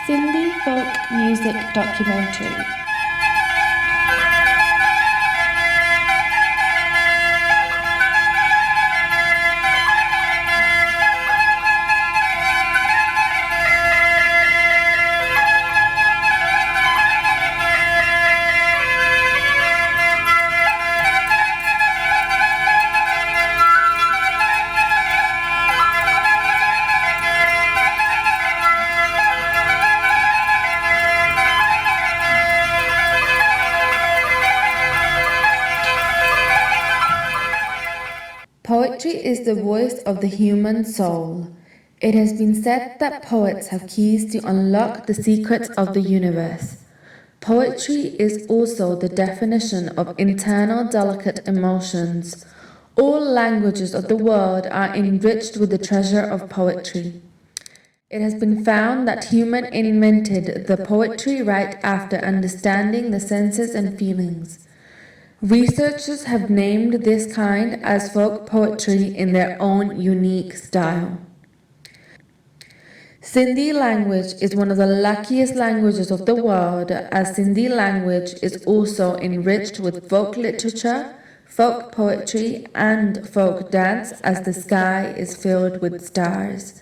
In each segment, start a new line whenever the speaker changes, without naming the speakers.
Sindhi folk music documentary. Poetry is the voice of the human soul. It has been said that poets have keys to unlock the secrets of the universe. Poetry is also the definition of internal delicate emotions. All languages of the world are enriched with the treasure of poetry. It has been found that humans invented the poetry right after understanding the senses and feelings. Researchers have named this kind as folk poetry in their own unique style. Sindhi language is one of the luckiest languages of the world, as Sindhi language is also enriched with folk literature, folk poetry, and folk dance, as the sky is filled with stars.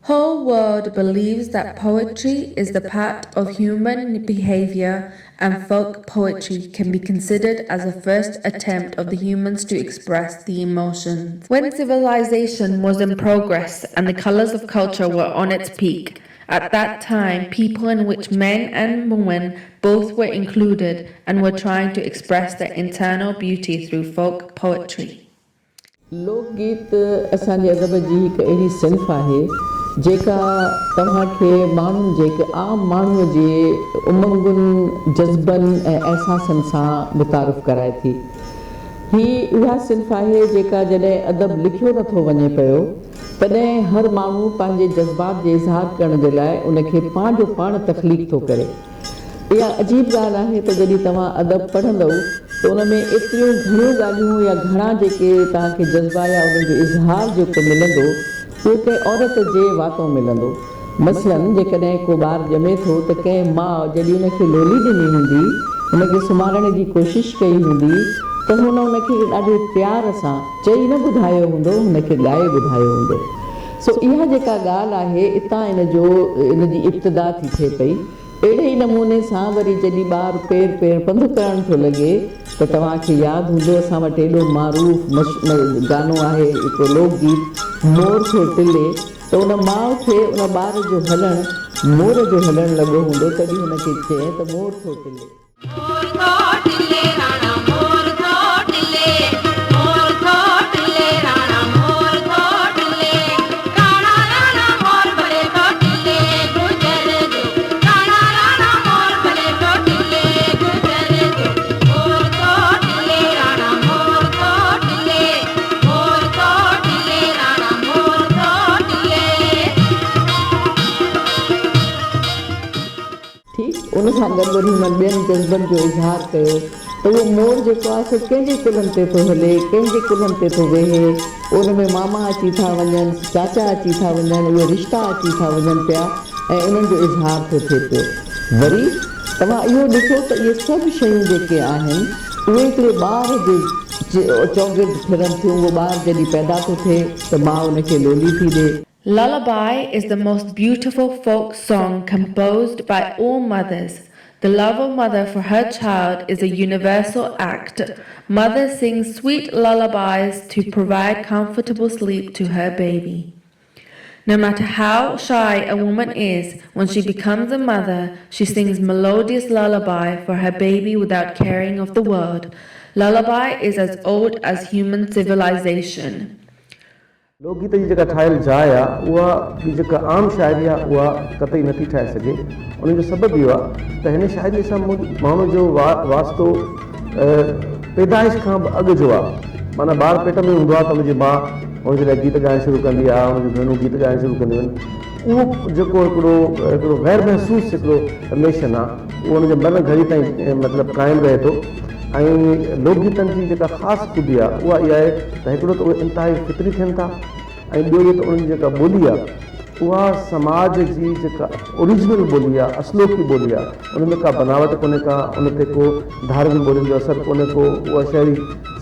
Whole world believes that poetry is the part of human behavior, and folk poetry can be considered as a first attempt of the humans to express the emotions. When civilization was in progress and the colors of culture were on its peak, at that time people in which men and women both were included and were trying to express their internal beauty through folk poetry.
लोकगीत असांजे अदब जी हिकु अहिड़ी सिंफ़ आहे जेका तव्हांखे माण्हुनि जे हिकु आम माण्हूअ जे उमंगुनि जज़्बनि ऐं अहसासनि सां मुतारिफ़ कराए थी। ही उहा सिंफ़ आहे जेका जॾहिं अदब लिखियो नथो वञे पियो तॾहिं हर माण्हू पंहिंजे जज़्बात जो इज़हार करण जे लाइ उनखे पंहिंजो पाण तख़लीक़ थो करे। इहा अजीब ॻाल्हि आहे त जॾहिं तव्हां अदब पढ़ंदव त उन में एतिरियूं घणियूं ॻाल्हियूं या घणा जेके तव्हांखे जज़्बा या उनजो इज़हार जेको मिलंदो उहो कंहिं औरत जे वातो मिलंदो। मसलन जेकॾहिं को ॿारु ॼमे थो त कंहिं माउ जॾहिं उनखे लोली ॾिनी हूंदी, उनखे सुम्हारण जी कोशिशि कई हूंदी त हुन उनखे ॾाढे प्यार सां चई न ॿुधायो हूंदो, हुनखे ॻाए ॿुधायो हूंदो। सो इहा जेका ॻाल्हि आहे इतां इनजी इब्तिदा थी थिए पई। अहिड़े ई नमूने सां वरी जॾहिं ॿारु पेर पंधु करणु थो लॻे त तव्हांखे यादि हूंदो असां वटि एॾो मारूफ़ गानो आहे हिकिड़ो लोकगीत मोर थो टिले, त उन माउ खे उन ॿार जो हलणु मोर जो हलणु लॻो हूंदो तॾहिं हुनखे चए त मोर थो टिले। उन सां गॾु वरी हुननि ॿियनि जज़्बनि जो इज़हार कयो त उहो मोर जेको आहे सो कंहिंजे कुलनि ते थो हले, कंहिंजे कुलनि ते थो वेहे, उन में मामा अची था वञनि, चाचा अची था वञनि, उहे रिश्ता अची था वञनि पिया ऐं उन्हनि जो इज़हार थो थिए पियो। वरी तव्हां इहो ॾिसो त इहे सभु शयूं जेके आहिनि उहे हिकिड़े ॿार जे चौगिर्द फिरनि थियूं। उहो ॿारु जॾहिं पैदा थो थिए त माउ उनखे लोली थी ॾे।
Lullaby is the most beautiful folk song composed by all mothers. The love of mother for her child is a universal act. Mother sings sweet lullabies to provide comfortable sleep to her baby. No matter how shy a woman is, when she becomes a mother, she sings melodious lullaby for her baby without caring of the world. Lullaby is as old as human civilization.
लोकगीत जी जेका ठाहियल जाइ आहे उहा ॿी जेका आम शाइरी आहे उहा कतई नथी ठाहे सघे। उन जो सबबु इहो आहे त हिन शाइरीअ सां माण्हू जो वास्तो पैदाइश खां बि अॻु जो आहे। माना ॿारु पेट में हूंदो आहे त हुनजी माउ हुनजे लाइ गीत ॻाइणु शुरू कंदी आहे, हुनजूं भेनरूं गीत ॻाइणु शुरू कंदियूं आहिनि। उहो जेको हिकिड़ो गैर महसूसु हिकिड़ो रिलेशन आहे उहो हुनजे मन घड़ी ताईं मतिलबु क़ाइमु रहे थो। ऐं लोकगीतनि जी जेका ख़ासि ख़ूबी आहे उहा इहा आहे त हिकिड़ो त उहे इंतिहाई फितरी थियनि था ऐं ॿियो त उन्हनि जी जेका ॿोली आहे उहा समाज जी जेका ओरिजिनल ॿोली आहे, असलोकी ॿोली आहे, उन में का बनावट कोन्हे, का उन ते को धार्मिक ॿोलियुनि जो असरु कोन्हे को, उहा शहरी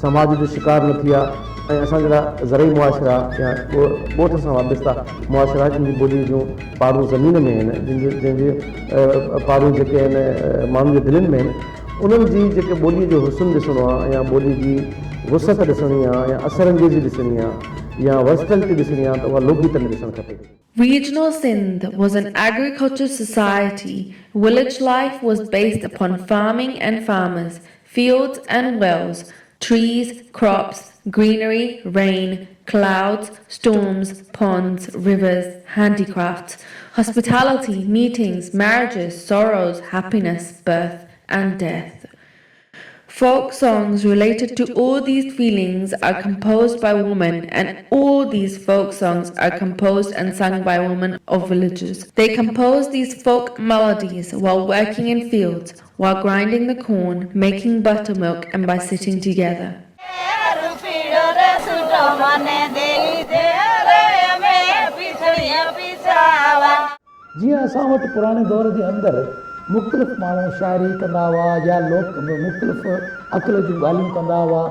समाज जो शिकार न थी आहे। ऐं असां जहिड़ा ज़रई मुआशिरा या ॻोठ सां वाबस्ता मुआशिरा जिन जी ॿोली जूं पारूं ज़मीन में आहिनि, जंहिंजे पारूं जेके आहिनि माण्हुनि जे दिलनि में आहिनि, उन्हनि जी जेके ॿोलीअ जो हुस्न ॾिसणो आहे या ॿोली जी वुसत ॾिसणी आहे या असरअंगेज़ी ॾिसणी आहे या वर्सटैलिटी ॾिसणी आहे, त उहा लोकगीत में ॾिसणु खपे।
Regional Sindh was an agricultural society. Village life was based upon farming and farmers, fields and wells, trees, crops, greenery, rain, clouds, storms, ponds, rivers, handicrafts, hospitality, meetings, marriages, sorrows, happiness, birth, and death. Folk songs related to all these feelings are composed by women, and all these folk songs are composed and sung by women of villages. They compose these folk melodies while working in fields, while grinding the corn, making buttermilk, and by sitting together.
जीअं असां वटि पुराणे दौर जे अंदरि मुख़्तलिफ़ माण्हू शाइरी कंदा हुआ या मुख़्तलिफ़ अक़ल जूं ॻाल्हियूं कंदा हुआ,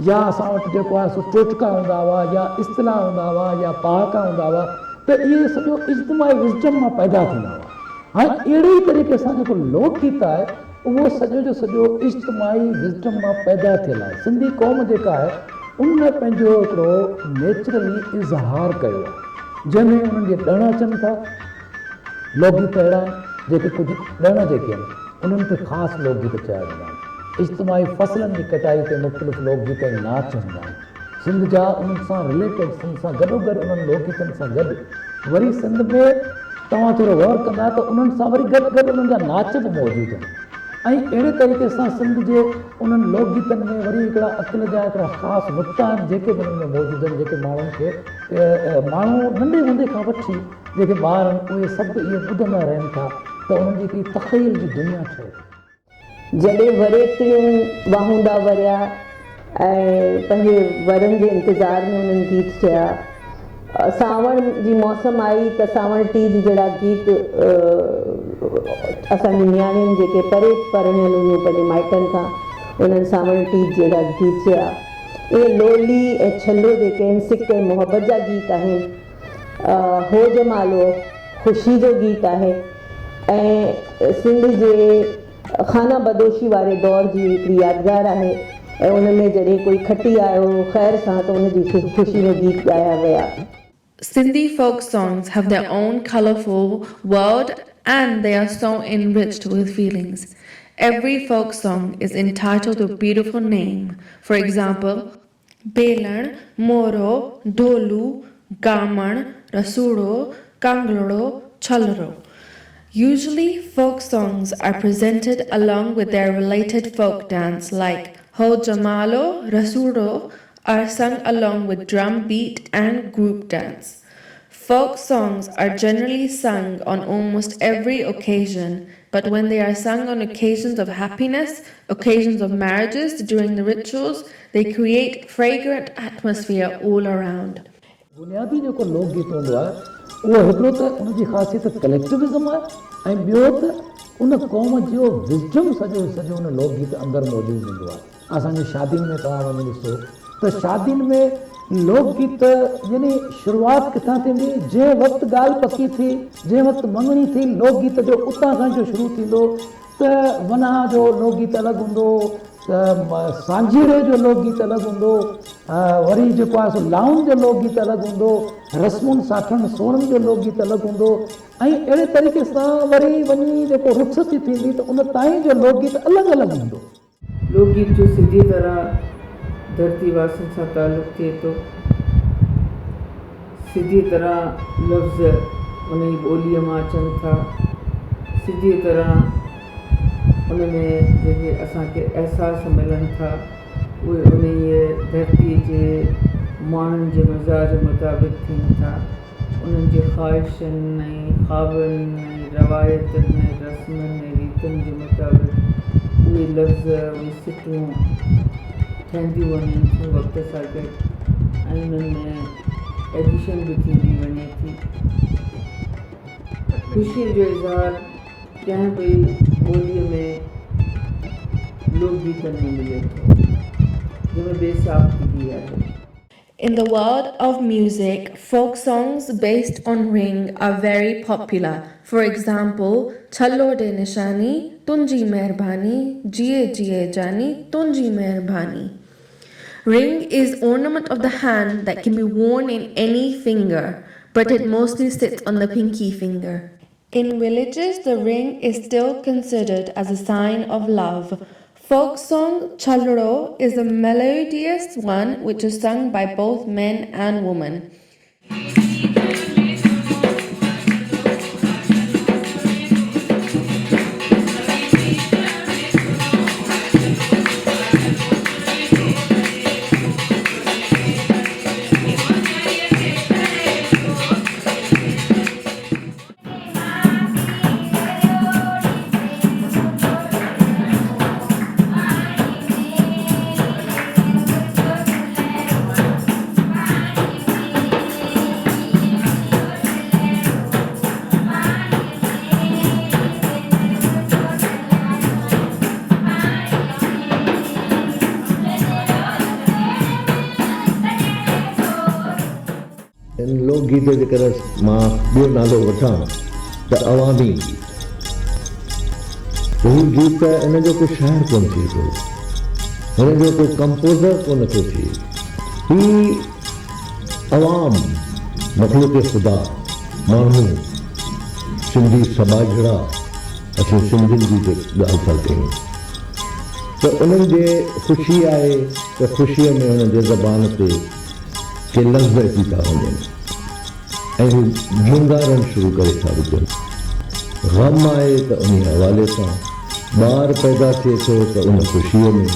या असां वटि जेको आहे सो टोटका हूंदा हुआ या इस्तिलाह हूंदा हुआ या पहाका हूंदा हुआ, त इहे सॼो इज्तिमाही विज़डम मां पैदा थींदा हुआ। हाणे अहिड़े ई तरीक़े सां जेको लोकगीत आहे उहो सॼो जो सॼो इज्तिमाही विज़डम मां पैदा थियल आहे। सिंधी क़ौम जेका आहे उन पंहिंजो हिकिड़ो नेचुरली इज़हार कयो आहे, जंहिंमें उन्हनि जे ॾण अचनि था। लोकगीत अहिड़ा आहिनि जेके कुझु ॾण जेके आहिनि उन्हनि ते ख़ासि लोकगीत चया वेंदा आहिनि। इज्तिमाही फ़सलनि जी कटाई ते मुख़्तलिफ़ लोकगीत ऐं नाच हूंदा आहिनि। सिंध जा उन्हनि सां रिलेटेड, सिंध सां गॾोगॾु उन्हनि लोकगीतनि सां गॾु वरी सिंध में तव्हां थोरो गौर कंदा त उन्हनि सां वरी गॾु गॾु उन्हनि जा नाच बि मौजूदु आहिनि। ऐं अहिड़े तरीक़े सां सिंध जे उन्हनि लोकगीतनि में वरी हिकिड़ा अक़ल जा हिकिड़ा ख़ासि नुक़्ता आहिनि जेके बि उन्हनि में मौजूदु आहिनि, जेके माण्हुनि खे माण्हू नंढे हूंदे खां वठी जेके ॿार आहिनि उहे सभु इहे ॿुधंदा रहनि था त उन्हनि जी हिकिड़ी तख़यल जी दुनिया ठहे।
जॾहिं वरेतियूं वाहूंदा वरिया ऐं पंहिंजे वरनि जे इंतज़ार में उन्हनि गीत चया। सावण जी मौसम आई त सावण टीज जहिड़ा गीत असांजी नियाणियुनि जेके परे पढ़ियलु हुयूं पंहिंजे माइटनि खां, उन्हनि सावण टीज जहिड़ा गीत चया। इहे लोली ऐं छलो जेके आहिनि सिक ऐं मुहबत जा गीत आहिनि। हो जमालो ख़ुशी जो गीत आहे ऐं सिंध जे खाना बदोशी वारे दौर जी हिकिड़ी यादगार आहे। ऐं उन में जॾहिं कोई खटी आयो ख़ैर सां त उनजी ख़ुशी में गीत ॻाया विया।
Sindhi folk songs have their own colorful world and they are so enriched with feelings. Every folk song is entitled to a beautiful name. For example, Belan, Moro, Dolu, Gaman, Rasudo, Kangloro, Chalro. Usually, folk songs are presented along with their related folk dance like Ho Jamalo, Rasudo are sung along with drum beat and group dance. Folk songs are generally sung on almost every occasion, but when they are sung on occasions of happiness, occasions of marriages, during the rituals, they create fragrant atmosphere all around.
बुनियादी जेको लोकगीत हूंदो आहे उहो हिकिड़ो त उनजी ख़ासियत कलेक्टिविज़म आहे ऐं ॿियो त उन क़ौम जो विज़डम सॼो उन लोकगीत अंदरि मौजूदु हूंदो आहे। असांजी शादियुनि में तव्हां वञी ॾिसो त शादियुनि में लोकगीत यानी शुरूआति किथां थींदी, जंहिं वक़्तु ॻाल्हि पकी थी, जंहिं वक़्तु मङणी थी, लोकगीत जो उतां खां जो शुरू थींदो त वना जो लोकगीत अलॻि हूंदो, सांझीड़े जो लोकगीत अलॻि हूंदो, वरी जेको आहे सो लाउन जो लोकगीत अलॻि हूंदो, रस्मुनि साठनि सोणनि जो लोकगीत अलॻि हूंदो। ऐं अहिड़े तरीक़े सां वरी वञी जेको रुख़सती थींदी त उन ताईं जो लोकगीत अलॻि अलॻि हूंदो।
लोकगीत जो सिधी तरह धरती वासियुनि सां तालुक़ थिए थो। सिधी तरह लफ़्ज़ उन जी ॿोलीअ मां अचनि था। सिधी तरह उन में जेके असांखे अहसास मिलनि था उहे उन धरतीअ जे माण्हुनि जे मिज़ाज मुताबिक़ थियनि था। उन्हनि जे ख़्वाहिशनि ऐं ख़्वाबनि ऐं रवायतनि ऐं रस्मनि ऐं रीतियुनि जे मुताबिक़ उहे लफ़्ज़ उहे सिटूं ठहंदियूं वञनि थियूं वक़्त सां गॾु ऐं उन्हनि में एडिशन बि थींदी वञे थी। ख़ुशी जो इज़हार कंहिं बि ॿोलीअ में लोकगीतनि में मिले थो जंहिंमें बेसाख्तगी आहे।
In the world of music, folk songs based on ring are very popular. For example, Challo de Nishani, Tunji Mehrbani, Jiye Jiye Jani, Tunji Mehrbani. Ring is ornament of the hand that can be worn in any finger, but it mostly sits on the pinky finger. In villages, the ring is still considered as a sign of love. Folk song Chalro is a melodious one which is sung by both men and women.
इन लोकगीत जे करे मां ॿियो नालो वठां त अवामी गीत। हीउ गीत इन जो को शाइर कोन थिए थो, हिन जो को कंपोज़र कोन थो थिए। ही अवाम मखलूक ख़ुदा माण्हू सिंधी समाजड़ा असीं सिंधियुनि जी ॻाल्हि था कयूं त उन्हनि जे ख़ुशी आहे त ख़ुशीअ में उन्हनि जे ज़बान ते के लफ़्ज़ अची था वञनि ऐं हू गुंगारण शुरू करे था विझनि। ग़म आहे त उन हवाले सां, ॿार पैदा थिए थो त उन ख़ुशीअ में,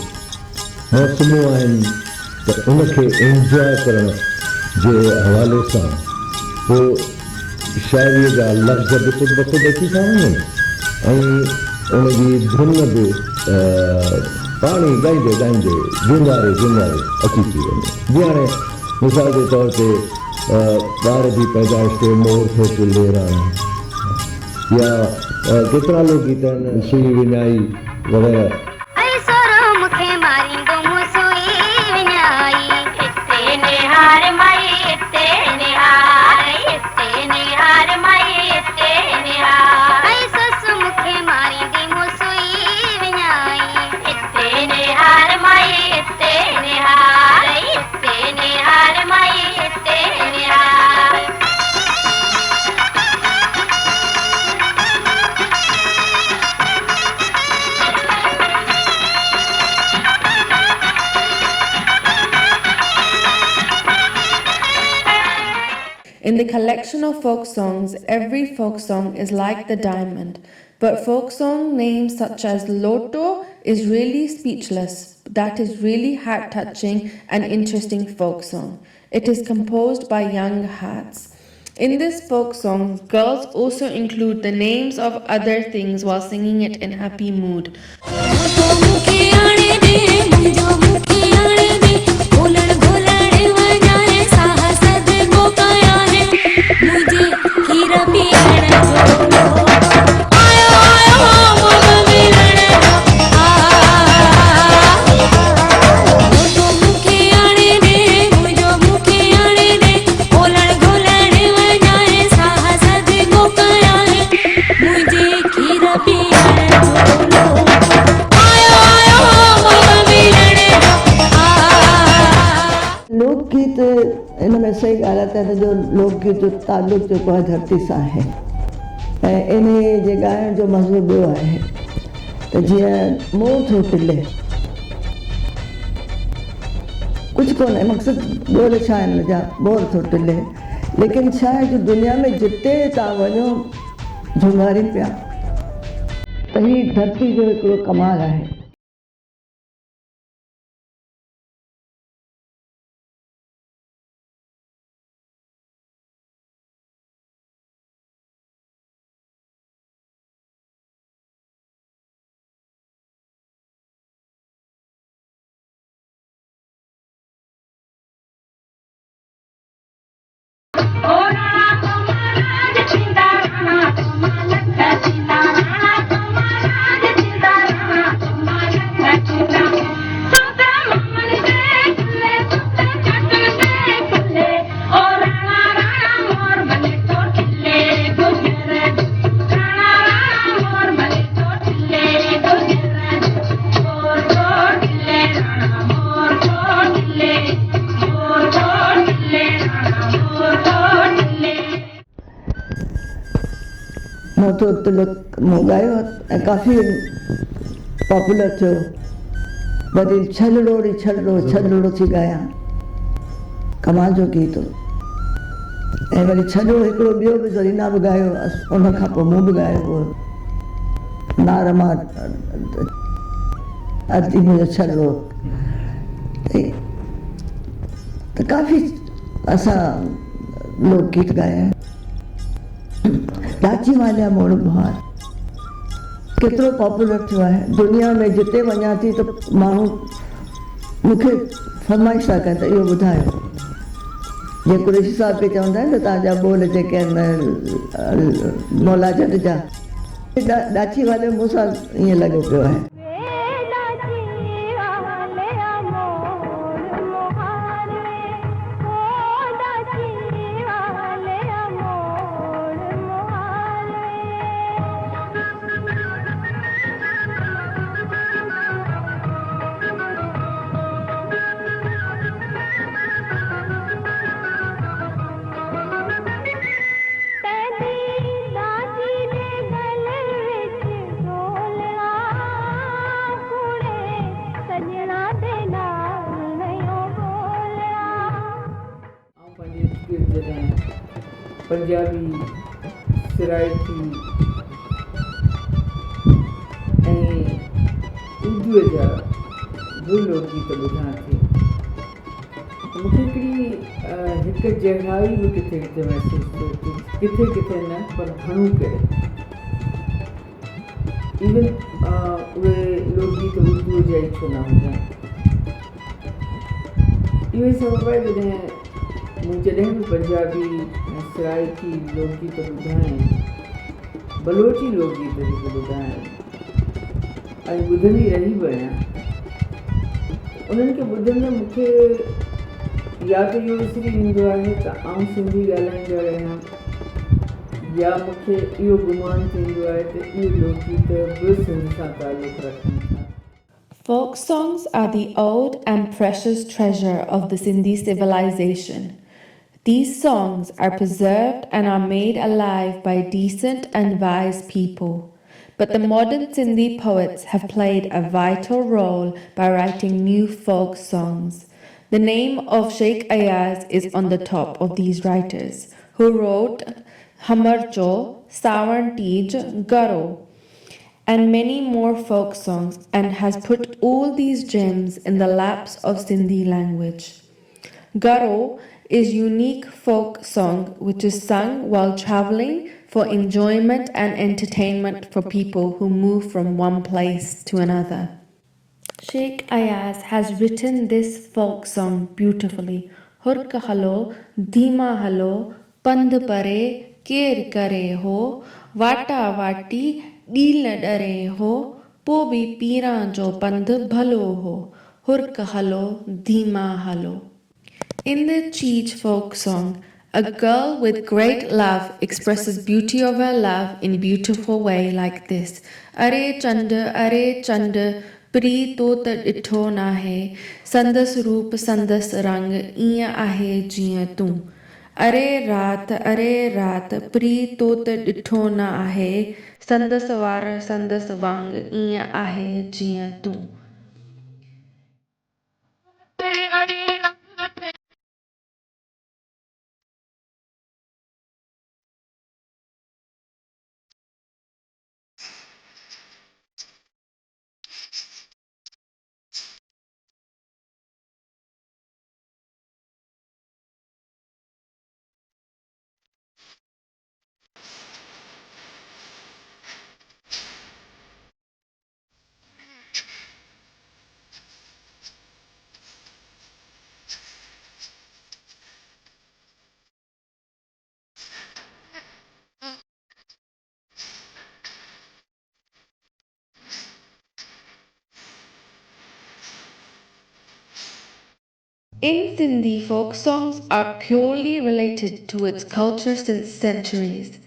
मौसमूं आहिनि त उनखे इंजॉय करण जे हवाले सां पोइ शाइरीअ जा लफ़्ज़ बि ख़ुदि ब ख़ुदि अची था वञनि ऐं उनजी धुन बि पाणी ॻाईंदे ॻाईंदे गुंगारे गुंगारे अची थी वञे। जीअं हाणे मिसाल के तौर पे ॿार जी पैदाइश ते मोर थो चिले या केतिरा लोकगीत आहिनि, सुई विञाई वग़ैरह।
In the collection of folk songs, every folk song is like the diamond, but folk song names such as Loto is really speechless. That is really heart-touching and interesting folk song. It is composed by young hearts. In this folk song, girls also include the names of other things while singing it in happy mood.
लोकगीत इन में सही ॻाल्हि आहे त जो लोकगीत जो तालुक जेको आहे धरती सां आहे ऐं इन जे ॻाइण जो मज़ो ॿियो आहे त जीअं मोर थो टिले, कुझु कोन्हे मक़सदु ॿोल छा आहिनि जा मोर थो टिले, लेकिन छा आहे जो दुनिया में जिते तव्हां वञो झुंगारीनि पिया त हीअ धरती जो हिकिड़ो कमाल आहे।
Oh, मोतो तिलक मूं ॻायो ऐं काफ़ी पॉपुलर थियो। वरी छलड़ो रे छलड़ो थी ॻायां, कमाल जो गीत हो। ऐं वरी छलड़ो हिकिड़ो ॿियो बि ज़रीना बि ॻायो, उन खां पोइ मूं बि ॻायो हुओ, नारमा अती मुंहिंजो छलड़ो। त काफ़ी असां लोकगीत ॻाया आहिनि। लाची वालिया मोड़ बहार केतिरो पॉपुलर थियो आहे दुनिया में, जिते वञा थी त माण्हू मूंखे फरमाइश था कनि त इहो ॿुधायो। जीअं कुरेशी साहिब खे चवंदा आहिनि न तव्हांजा ॿोल जेके आहिनि मौला जट जा, लाची वाले मूंसां ईअं लॻो पियो आहे।
पंजाबी, सिराइकी ऐं उर्दूअ जा बि लोकगीत ॿुधां थी। मूंखे हिकिड़ी जहिड़ाई बि किथे किथे महसूसु थिए थी, किथे किथे न पर घणो करे। इवन उहे लोकगीत उर्दूअ जा ई छो न हुजनि। इहो ई सबबु आहे मूं जॾहिं बि पंजाबी ऐं सराइकी लोकगीत ॿुधा आहिनि, बलोची लोकगीत जेके ॿुधा आहिनि ऐं ॿुधंदी रही बि आहियां, उन्हनि खे ॿुधंदे मूंखे या त इहो विसरी वेंदो आहे त आउं सिंधी ॻाल्हाईंदड़ आहियां, या मूंखे इहो गुमान थींदो आहे त इहे लोकगीत बि सिंध सां तालुक़ु रखनि था।
Folk songs are the old and precious treasure of the Sindhi civilization. These songs are preserved and are made alive by decent and wise people. But the modern Sindhi poets have played a vital role by writing new folk songs. The name of Sheikh Ayaz is on the top of these writers, who wrote Hamarcho, Sawan Tej, Garo, and many more folk songs, and has put all these gems in the laps of Sindhi language. Garo is unique folk song which is sung while traveling for enjoyment and entertainment for people who move from one place to another. Sheikh Ayaz has written this folk song beautifully. Hurka halo, dhima halo, pand pare, ker kare ho, vata vati, dil dare ho, po bhi pira jo pand bhalo ho, hurka halo, dhima halo. In the Cheech folk song, a girl with great love expresses beauty of her love in a beautiful way like this. Are chanda, pri to ta ditho nahe, sandas roop sandas rang, iya ahe jiya tu. Are raat, pri to ta ditho na ahe, sandas var sandas vang, iya ahe jiya tu. In Sindhi, folk songs are purely related to its culture since centuries.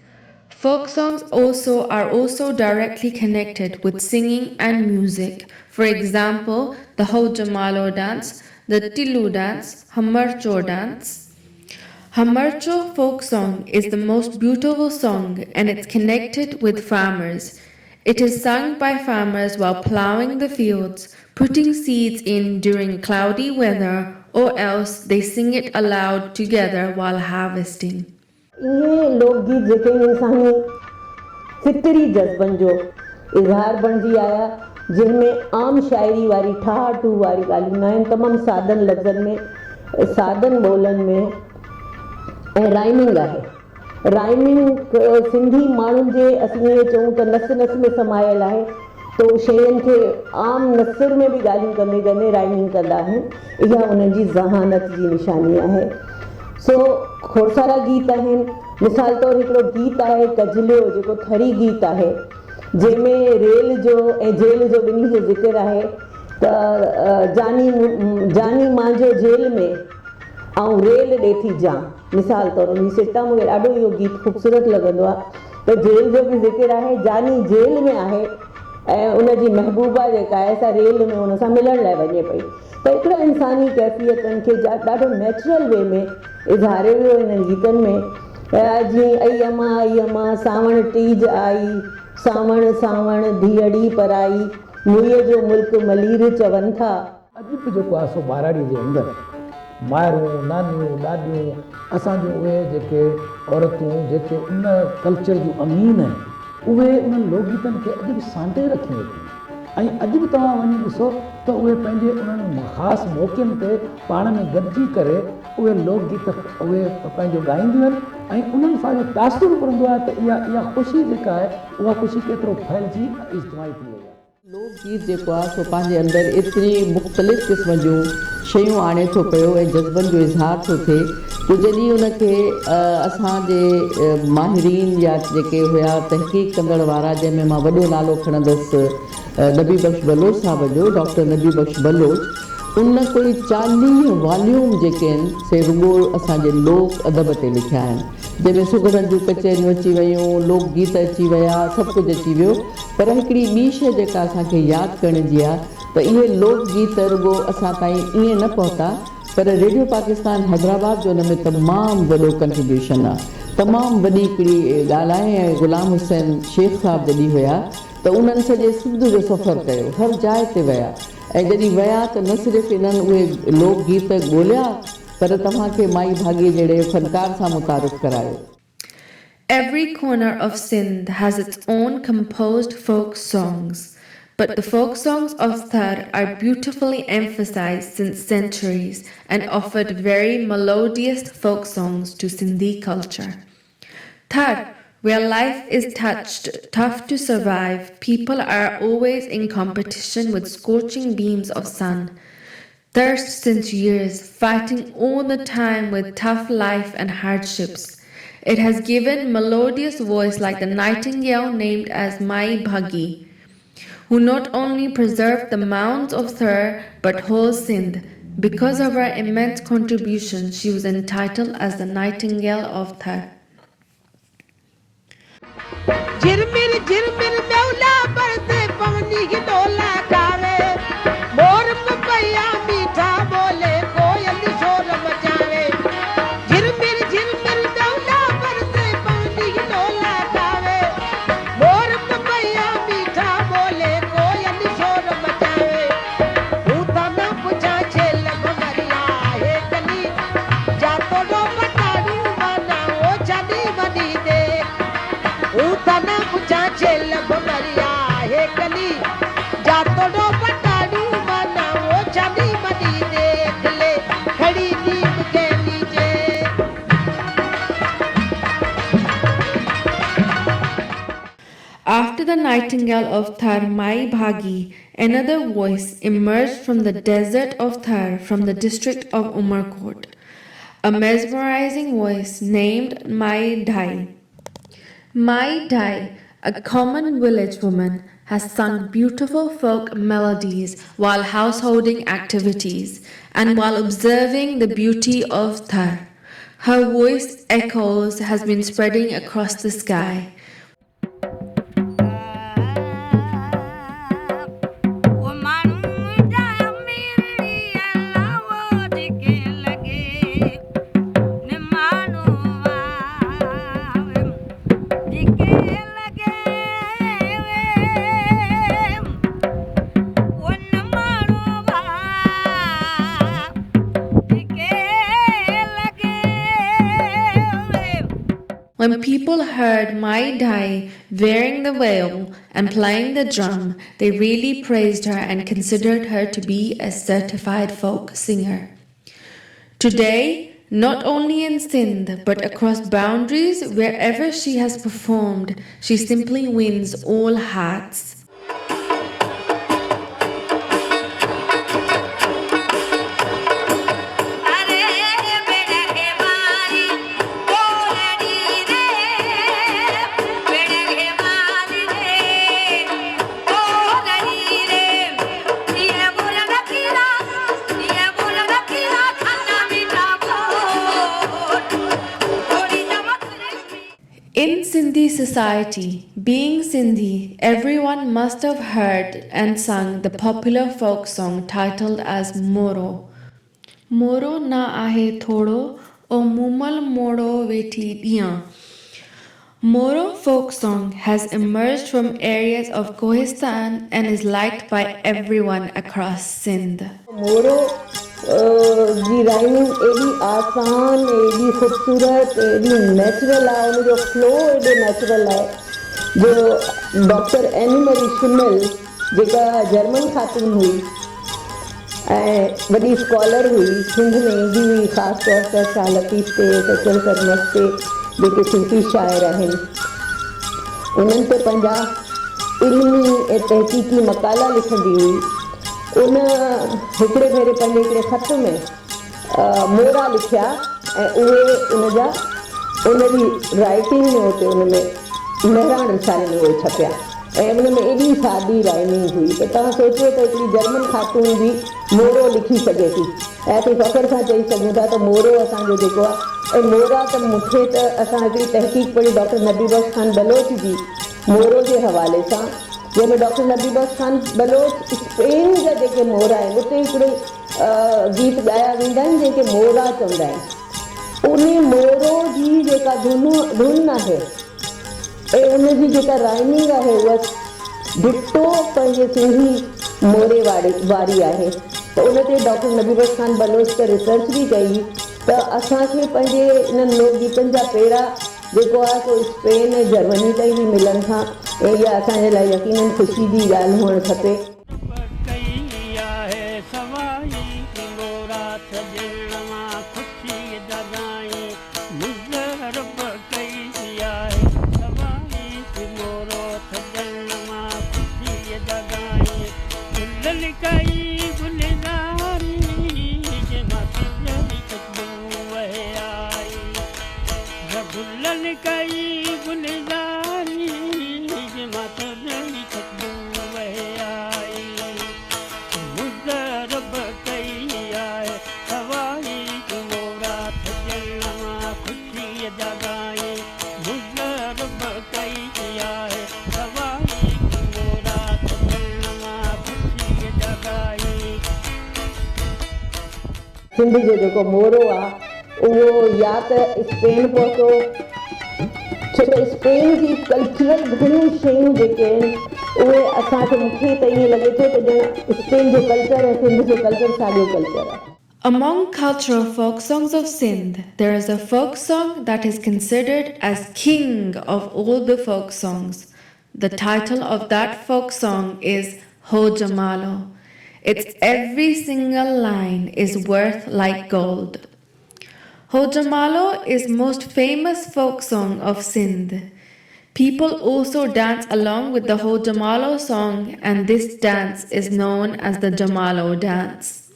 Folk songs are also directly connected with singing and music. For example, the Ho Jamalo dance, the Tilu dance, Hamarcho dance. Hamarcho folk song is the most beautiful song and it's connected with farmers. It is sung by farmers while plowing the fields, putting seeds in during cloudy weather, or else they sing it aloud together while harvesting.
ये लोकगीत जेके इंसानी फितरी जज्बन जो इज़हार बणिजी आया जिनमें आम शायरी वारी ठाटू वारी ॻाल्हियूं न आहिनि तमामु सादन लफ़्ज़नि में सादन ॿोलनि में ऐं राइमिंग आहे राइमिंग सिंधी माण्हुनि जे असीं ईअं चऊं त नस नस में समायल आहे तो शयुनि खे आम नसर में बि ॻाल्हियूं कंदे कंदे राइमिंग कंदा आहिनि इहा उन्हनि जी ज़हानत जी निशानी आहे सो खोड़ सारा गीत आहिनि मिसाल तौरु हिकिड़ो गीत आहे कजलियो जेको थरी गीत आहे जंहिंमें रेल जो ऐं जेल जो ॿिन्ही जो ज़िक्र आहे त जानी मुंहिंजो जेल में ऐं रेल ॾे थी जा मिसाल तौरु उन सिटा मूंखे ॾाढो इहो गीत ख़ूबसूरत लॻंदो आहे त जेल जो बि ज़िक्र आहे जानी जेल में आहे ऐं उनजी महबूबा जेका आहे सा रेल में उन सां मिलण लाइ वञे पई त हिकिड़ा इंसानी कैफ़ियतनि खे ॾाढो नेचुरल वे में इज़हारे वियो इन्हनि गीतनि में जीअं आई अमा सावण टीज आई सावण सावण धीअड़ी पराई मुईअ जो मुल्क मलीर चवनि था
अॼु बि जेको आहे सो ॿाराड़ी जे अंदरि माइरूं नानियूं ॾाॾियूं असांजो उहे जेके औरतूं जेके उन कल्चर जूं अमीन आहिनि उहे उन्हनि लोकगीतनि खे अॼु बि सांटे रखियूं वेठियूं ऐं अॼु बि तव्हां वञी ॾिसो त उहे पंहिंजे उन्हनि ख़ासि मौक़नि ते पाण में गॾिजी करे उहे लोकगीत उहे पंहिंजो ॻाईंदियूं आहिनि ऐं उन्हनि सां जो तासुरु पवंदो आहे त इहा ख़ुशी जेका आहे उहा ख़ुशी केतिरो फैलिजी इज्तिमाही थी वई आहे
लोकगीत जेको आहे सो पंहिंजे अंदरि एतिरी मुख़्तलिफ़ क़िस्म जूं शयूं आणे थो पियो ऐं जज़्बनि जो इज़हार थो थिए तो जॾहिं उनखे असांजे माहिरीन या जेके हुया तहक़ीक़ कंदड़ वारा जंहिंमें मां वॾो नालो खणंदसि नबी बख़्श बलोच साहिब जो डॉक्टर नबी बख़्श बलोच उन कोई 40 वॉल्यूम जेके आहिनि से रुॻो असांजे लोक अदब ते लिखिया आहिनि जंहिंमें सुगड़नि जूं कचहरियूं अची वियूं लोकगीत अची विया सभु कुझु अची वियो पर हिकिड़ी ॿी शइ जेका असांखे यादि करण जी आहे त इहे लोकगीत रुॻो असां ताईं ईअं न पहुता पर रेडियो पाकिस्तान हैदराबाद जो हुन में तमामु वॾो कंट्रीब्यूशन आहे तमामु वॾी हिकिड़ी ॻाल्हि आहे ऐं ग़ुलाम हुसैन शेख साहिबु जॾहिं हुया त उन्हनि सॼे सिंध जो सफ़र कयो हर जाइ ते विया ऐं जॾहिं विया त न सिर्फ़ु इन्हनि उहे लोकगीत ॻोल्हिया पर तव्हांखे माई भाॻी जहिड़े फनकार सां मुतारिफ़ करायो
Every corner of Sindh has its own composed folk songs, but the folk songs of Thar are beautifully emphasized since centuries and offered very melodious folk songs to Sindhi culture. Thar, where life is tough to survive, people are always in competition with scorching beams of sun. Thirst since years, fighting all the time with tough life and hardships. It has given melodious voice like the nightingale named as Mai Bhagi, who not only preserved the mounds of Thar but whole Sindh. Because of her immense contribution, she was entitled as the Nightingale of Thar.
झिरमिर झिरमिर मौला बरसे पवनी की डोला गावे मोर papaya मीठा बोले कोयल शोर मचावे झिरमिर झिरमिर मौला बरसे पवनी की डोला गावे मोर पपैया मीठा बोले कोयल शोर मचावे भूता न पुछा छेल भमरिया है गली जातो रो पटाड़ू माना ओ छदी बनी दे उतना पुछा छेल भमरिया है कली जातो डो पटाड़ू माना वो छदी बनी देख ले खड़ी नीम के नीचे
After the Nightingale of Thar, Mai Bhagi, another voice emerged from the desert of Thar from the district of Umarkot, a mesmerizing voice named Mai Dhai. Mai Dhai, a common village woman, has sung beautiful folk melodies while householding activities and while observing the beauty of Thar. Her voice echoes has been spreading across the sky.
निमाण
people heard Mai Dai wearing the veil and playing the drum, they really praised her and considered her to be a certified folk singer. Today, not only in Sindh but across boundaries, wherever she has performed, she simply wins all hearts. In Sindhi society, being Sindhi, everyone must have heard and sung the popular folk song titled as Moro. Moro na ahe thodo, o mumal moro veti diyan. Moro folk song has emerged from areas of Kohistan and is liked by everyone across Sindh.
मोरो जी rhyming एडी आसान, एडी खूबसूरत, एडी natural आहे, उनजो flow एॾो natural आहे जो डॉक्टर एनी मरी शिमल जेका जर्मन ख़ातून हुई ऐं वॾी स्कॉलर हुई, सिंध में ईंदी हुई, ख़ासि तौर ते शाह लतीफ़ ते सचल सरमस ते जेके सिंधी शाइर आहिनि, उन्हनि ते पंहिंजा इल्मी ऐं तहक़ीक़ी मक़ाला लिखंदी हुई। उन हिकिड़े भेरे पंहिंजे हिकिड़े ख़त में मोरा लिखिया ऐं उहे उनजी राइटिंग में उते उन में महिराण रिसाले में उहे छपिया ऐं उन में एॾी सादी राइमिंग हुई त तव्हां सोचियो त हिकिड़ी जर्मन ख़ातून बि मोरो लिखी सघे थी ऐं असीं फ़ख्र सां चई सघूं था त मोरो असांजो जेको आहे। ऐं मोरा त मूंखे त असां हिकिड़ी तहक़ीक़ पढ़ी डॉक्टर नबी बख्श खान बलोच जी मोरो जे हवाले सां, जंहिंमें डॉक्टर नबी बख्श खान बलोच स्पेन जा जेके मोरा आहिनि उते हिकिड़े गीत ॻाया वेंदा आहिनि जंहिंखे मोरा चवंदा आहिनि। उन मोरो जी जेका धुन आहे ऐं उनजी जेका राइमिंग आहे उहा डिटो पंहिंजे सिंधी मोरे वारी आहे। त उन ते डॉक्टर नबी बख्श खान बलोच त रिसर्च बि कई त असांखे पंहिंजे इन्हनि लोकगीतनि जा पेरा जेको आहे को स्पेन ऐं जर्मनी ताईं बि मिलनि था ऐं इहा असांजे लाइ यकीनन ख़ुशी जी ॻाल्हि हुअणु खपे। सिंध जो जेको मोरो आहे उहो या त स्पेन पहुतो, छो त स्पेन जी कल्चरल घणियूं शयूं जेके आहिनि उहे असांखे मूंखे त ईअं लॻे थो त ॼण स्पेन जो कल्चर ऐं सिंध जो कल्चर साॻियो कल्चर आहे।
Among cultural folk songs of Sindh, there is a folk song that is considered as king of all the folk songs. The title of that folk song is Ho Jamalo. Its every single line is worth like gold. Ho Jamalo is most famous folk song of Sindh. People also dance along with the Ho Jamalo song, and this dance is known as the Jamalo dance.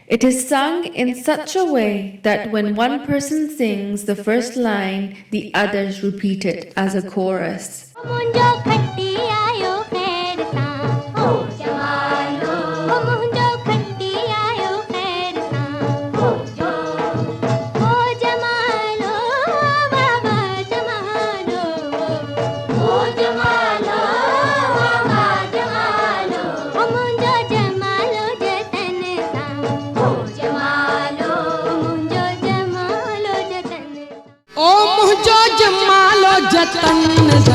It is sung in such a way that when one person sings the first line, the others repeat it as a chorus.
जतन